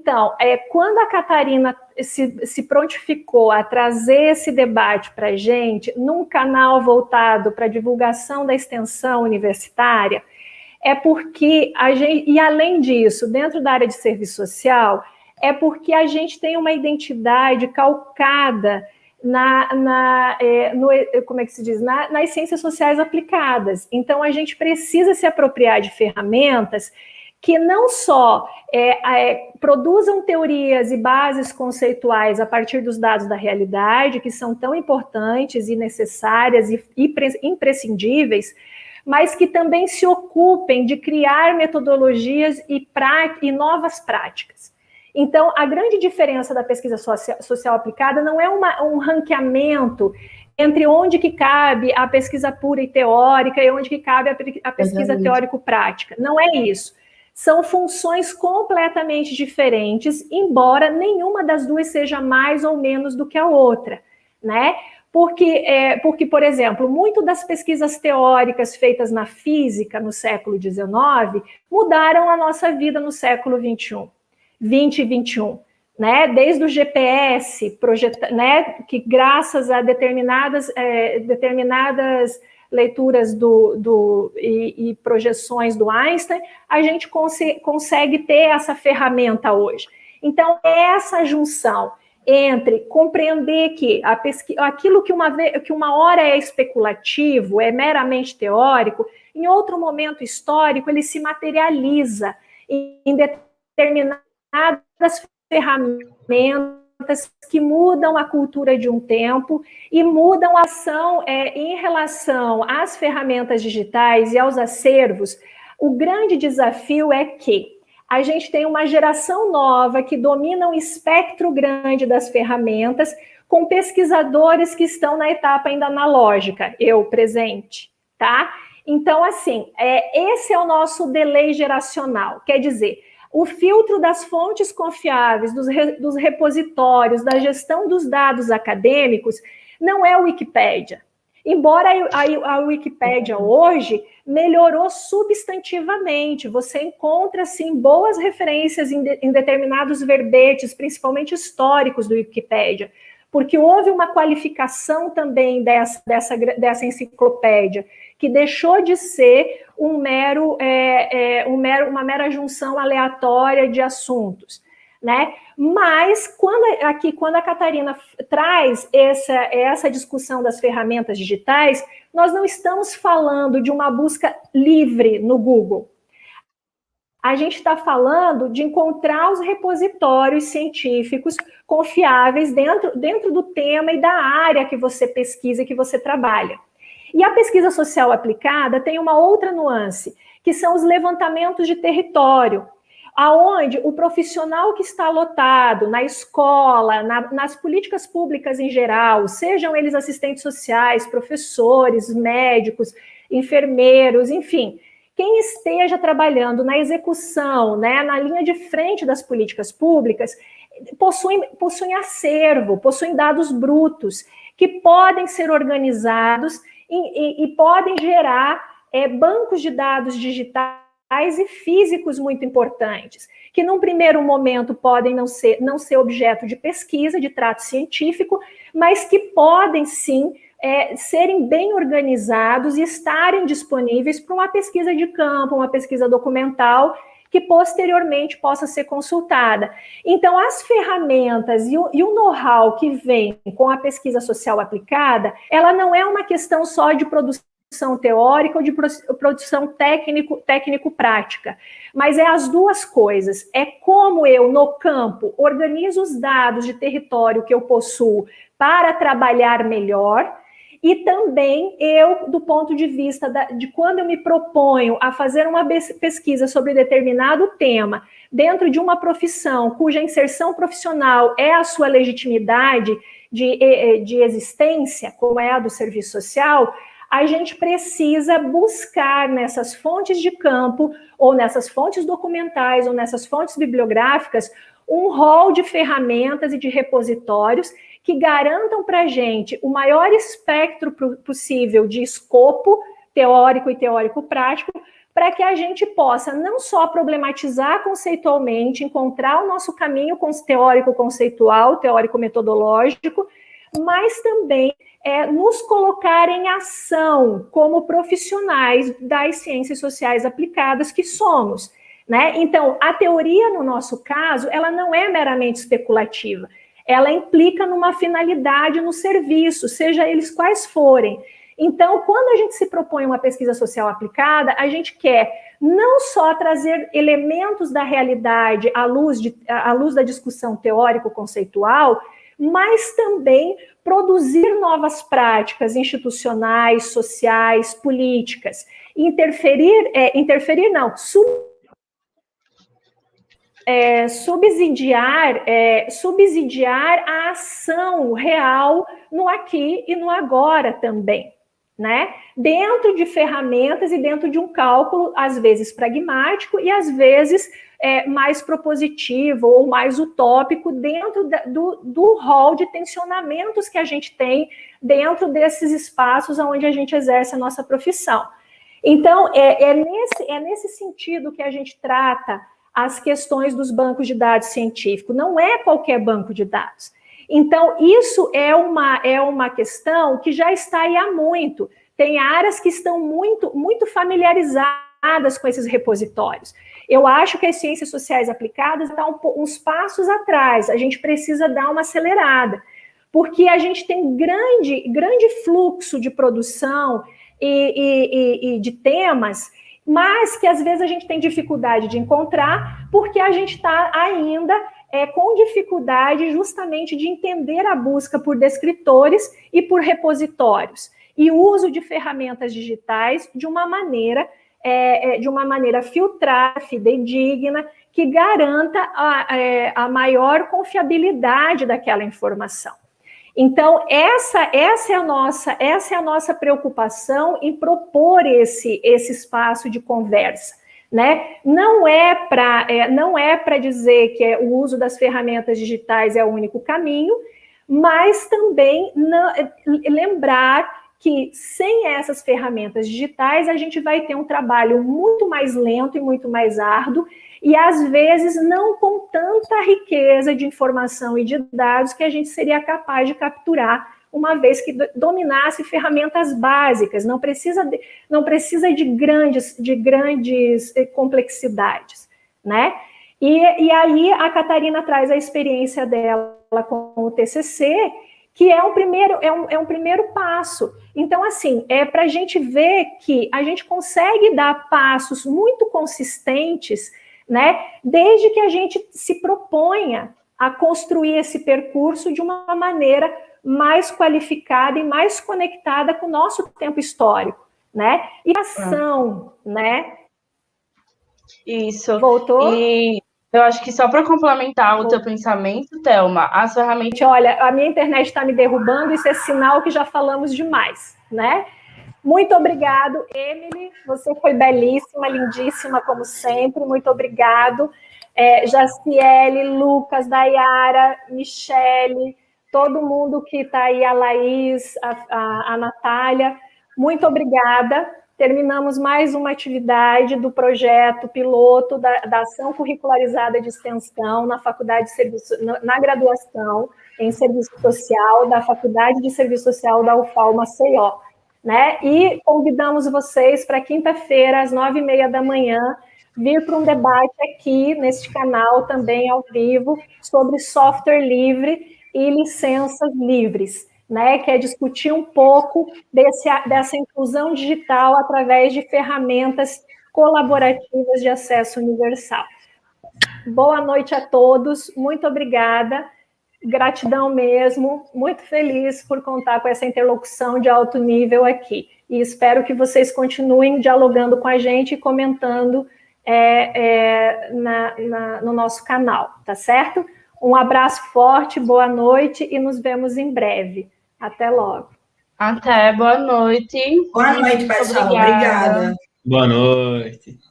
Então, quando a Catarina se prontificou a trazer esse debate para a gente, num canal voltado para a divulgação da extensão universitária, é porque a gente, e além disso, dentro da área de serviço social, é porque a gente tem uma identidade calcada como é que se diz? Nas ciências sociais aplicadas. Então, a gente precisa se apropriar de ferramentas que não só produzam teorias e bases conceituais a partir dos dados da realidade, que são tão importantes e necessárias e imprescindíveis, mas que também se ocupem de criar metodologias e novas práticas. Então, a grande diferença da pesquisa social aplicada não é um ranqueamento entre onde que cabe a pesquisa pura e teórica e onde que cabe a pesquisa teórico-prática. Não é isso. São funções completamente diferentes, embora nenhuma das duas seja mais ou menos do que a outra, né? Porque, por exemplo, muito das pesquisas teóricas feitas na física no século XIX mudaram a nossa vida no século XXI, 20 e 21, né? Desde o GPS, né? Que graças a determinadas leituras e projeções do Einstein, a gente consegue ter essa ferramenta hoje. Então, é essa junção entre compreender que aquilo que uma hora é especulativo, é meramente teórico, em outro momento histórico, ele se materializa em determinadas ferramentas que mudam a cultura de um tempo e mudam a ação em relação às ferramentas digitais e aos acervos. O grande desafio é que a gente tem uma geração nova que domina um espectro grande das ferramentas, com pesquisadores que estão na etapa ainda analógica, eu presente, tá? Então, assim, esse é o nosso delay geracional, quer dizer, o filtro das fontes confiáveis, dos repositórios, da gestão dos dados acadêmicos, não é a Wikipédia. Embora a Wikipédia hoje melhorou substantivamente, você encontra, sim, boas referências em determinados verbetes, principalmente históricos do Wikipédia, porque houve uma qualificação também dessa enciclopédia, que deixou de ser uma mera junção aleatória de assuntos, né? Mas quando a Catarina traz essa discussão das ferramentas digitais, nós não estamos falando de uma busca livre no Google. A gente está falando de encontrar os repositórios científicos confiáveis dentro do tema e da área que você pesquisa e que você trabalha. E a pesquisa social aplicada tem uma outra nuance, que são os levantamentos de território, aonde o profissional que está lotado na escola, nas políticas públicas em geral, sejam eles assistentes sociais, professores, médicos, enfermeiros, enfim, quem esteja trabalhando na execução, né, na linha de frente das políticas públicas, possuem acervo, possuem dados brutos, que podem ser organizados e podem gerar bancos de dados digitais e físicos muito importantes, que num primeiro momento podem não ser objeto de pesquisa, de trato científico, mas que podem sim serem bem organizados e estarem disponíveis para uma pesquisa de campo, uma pesquisa documental, que posteriormente possa ser consultada. Então, as ferramentas e o know-how que vem com a pesquisa social aplicada, ela não é uma questão só de produção teórica ou de produção técnico-prática, mas é as duas coisas. É como eu, no campo, organizo os dados de território que eu possuo para trabalhar melhor, e também eu, do ponto de vista de quando eu me proponho a fazer uma pesquisa sobre determinado tema dentro de uma profissão cuja inserção profissional é a sua legitimidade de existência, como é a do serviço social, a gente precisa buscar nessas fontes de campo, ou nessas fontes documentais, ou nessas fontes bibliográficas, um rol de ferramentas e de repositórios que garantam para a gente o maior espectro possível de escopo teórico e teórico-prático, para que a gente possa não só problematizar conceitualmente, encontrar o nosso caminho teórico-conceitual, teórico-metodológico, mas também nos colocar em ação como profissionais das ciências sociais aplicadas que somos, né? Então, a teoria, no nosso caso, ela não é meramente especulativa, ela implica numa finalidade no serviço, seja eles quais forem. Então, quando a gente se propõe uma pesquisa social aplicada, a gente quer não só trazer elementos da realidade à luz da discussão teórico-conceitual, mas também produzir novas práticas institucionais, sociais, políticas, subsidiar a ação real no aqui e no agora também, né? Dentro de ferramentas e dentro de um cálculo, às vezes pragmático e às vezes mais propositivo ou mais utópico dentro do rol de tensionamentos que a gente tem dentro desses espaços onde a gente exerce a nossa profissão. Então, é nesse sentido que a gente trata as questões dos bancos de dados científicos. Não é qualquer banco de dados. Então, isso é uma questão que já está aí há muito. Tem áreas que estão muito, muito familiarizadas com esses repositórios. Eu acho que as ciências sociais aplicadas estão uns passos atrás. A gente precisa dar uma acelerada, porque a gente tem grande fluxo de produção e de temas, mas que às vezes a gente tem dificuldade de encontrar, porque a gente está ainda com dificuldade justamente de entender a busca por descritores e por repositórios, e o uso de ferramentas digitais de uma maneira filtrada, fidedigna, que garanta a maior confiabilidade daquela informação. Então, essa é a nossa preocupação em propor esse espaço de conversa, né? Não é para dizer que o uso das ferramentas digitais é o único caminho, mas também lembrar que sem essas ferramentas digitais a gente vai ter um trabalho muito mais lento e muito mais árduo, e às vezes não com tanta riqueza de informação e de dados que a gente seria capaz de capturar, uma vez que dominasse ferramentas básicas, não precisa de grandes complexidades, né? E aí a Catarina traz a experiência dela com o TCC, que é um primeiro passo. Então, assim, para a gente ver que a gente consegue dar passos muito consistentes, né, desde que a gente se proponha a construir esse percurso de uma maneira mais qualificada e mais conectada com o nosso tempo histórico, né? E ação, né? Isso. Voltou? E eu acho que só para complementar o teu pensamento, Thelma, as ferramentas... Olha, a minha internet está me derrubando, isso é sinal que já falamos demais, né? Muito obrigado, Emily, você foi belíssima, lindíssima, como sempre, muito obrigado. Jaciele, Lucas, Dayara, Michele, todo mundo que está aí, a Laís, a Natália, muito obrigada. Terminamos mais uma atividade do projeto piloto da ação curricularizada de extensão na Faculdade de Serviço, na graduação em Serviço Social da Faculdade de Serviço Social da UFAL Maceió, né? E convidamos vocês para quinta-feira, às 9h30 da manhã, vir para um debate aqui neste canal, também ao vivo, sobre software livre e licenças livres, né, que é discutir um pouco dessa inclusão digital através de ferramentas colaborativas de acesso universal. Boa noite a todos, muito obrigada, gratidão mesmo, muito feliz por contar com essa interlocução de alto nível aqui, e espero que vocês continuem dialogando com a gente e comentando no nosso canal, tá certo? Um abraço forte, boa noite e nos vemos em breve. Até logo. Até, boa noite. Boa noite, pessoal. Obrigada. Boa noite.